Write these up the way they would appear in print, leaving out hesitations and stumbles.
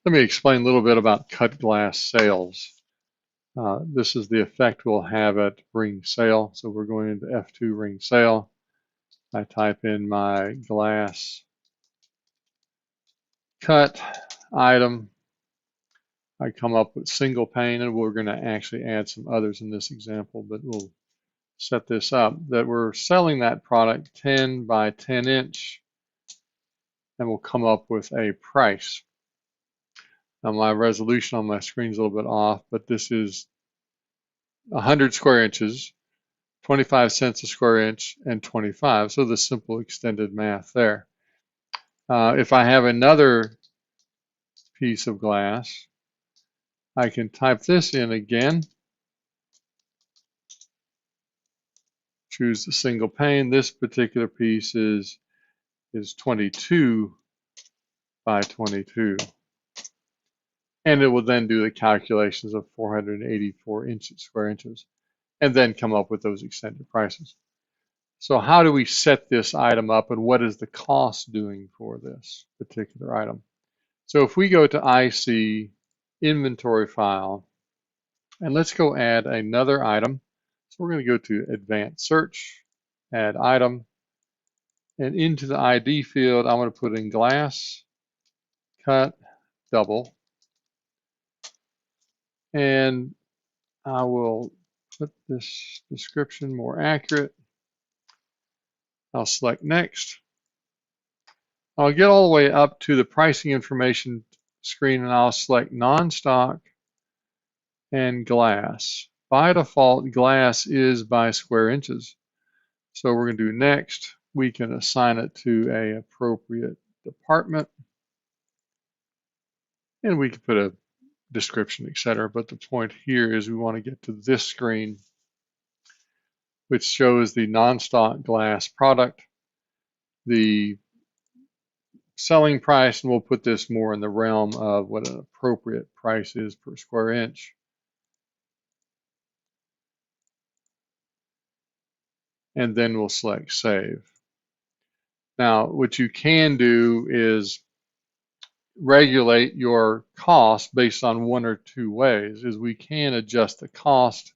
Let me explain a little bit about cut glass sales. This is the effect we'll have at ring sale. So we're going into F2 ring sale. I type in my glass cut item. I come up with single pane, and we're going to actually add some others in this example, but we'll set this up that we're selling that product 10 by 10 inch, and we'll come up with a price. Now my resolution on my screen is a little bit off, but this is 100 square inches, 25 cents a square inch, and 25. So the simple extended math there. If I have another piece of glass, I can type this in again, choose the single pane. This particular piece is 22 by 22. And it will then do the calculations of 484 square inches, and then come up with those extended prices. So how do we set this item up, and what is the cost doing for this particular item? So if we go to IC, inventory file, and let's go add another item. So we're going to go to advanced search, add item, and into the ID field, I'm going to put in glass cut double. And I will put this description more accurate. I'll select next. I'll get all the way up to the pricing information screen, and I'll select non-stock and glass. By default, glass is by square inches. So we're going to do next. We can assign it to an appropriate department, and we can put a description, etc. But the point here is we want to get to this screen, which shows the non-stock glass product, the selling price, and we'll put this more in the realm of what an appropriate price is per square inch. And then we'll select save. Now, what you can do is regulate your cost based on one or two ways. Is we can adjust the cost,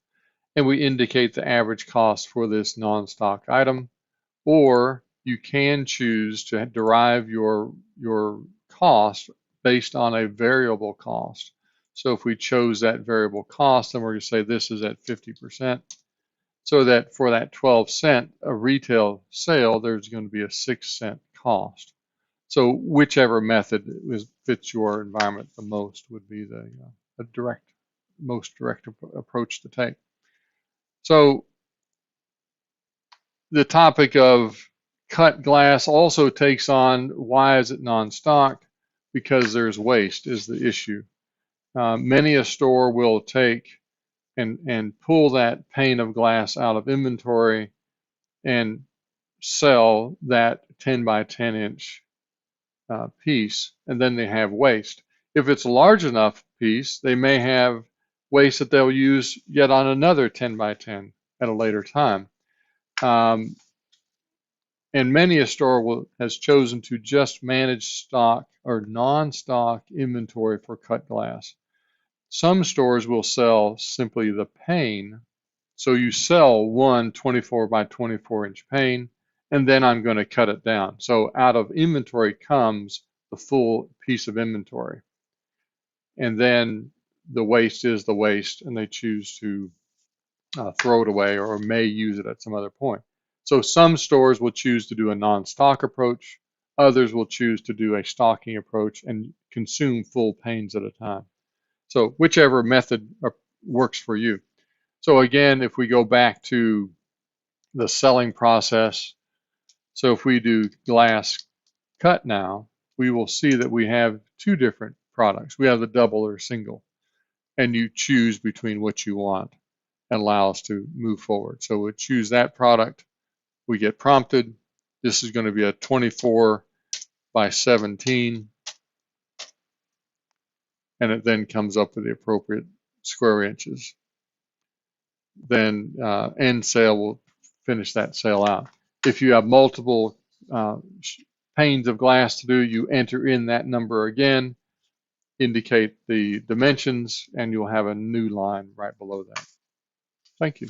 and we indicate the average cost for this non-stock item, or you can choose to derive your cost based on a variable cost. So if we chose that variable cost, then we're going to say this is at 50%, so that for that 12 cent a retail sale, there's going to be a 6 cent cost. So whichever method fits your environment the most would be the most direct approach to take. So the topic of cut glass also takes on, why is it non-stock? Because there's waste is the issue. Many a store will take and pull that pane of glass out of inventory and sell that 10 by 10 inch piece, and then they have waste. If it's a large enough piece, they may have waste that they'll use yet on another 10 by 10 at a later time. And many a store has chosen to just manage stock or non-stock inventory for cut glass. Some stores will sell simply the pane. So you sell one 24 by 24 inch pane, and then I'm going to cut it down. So out of inventory comes the full piece of inventory. And then the waste is the waste, and they choose to throw it away or may use it at some other point. So some stores will choose to do a non-stock approach. Others will choose to do a stocking approach and consume full panes at a time. So whichever method works for you. So again, if we go back to the selling process, so if we do glass cut now, we will see that we have two different products. We have the double or single, and you choose between what you want and allow us to move forward. So we choose that product. We get prompted. This is going to be a 24 by 17, and it then comes up with the appropriate square inches. Then end sale will finish that sale out. If you have multiple panes of glass to do, you enter in that number again. indicate the dimensions, and you'll have a new line right below that. Thank you.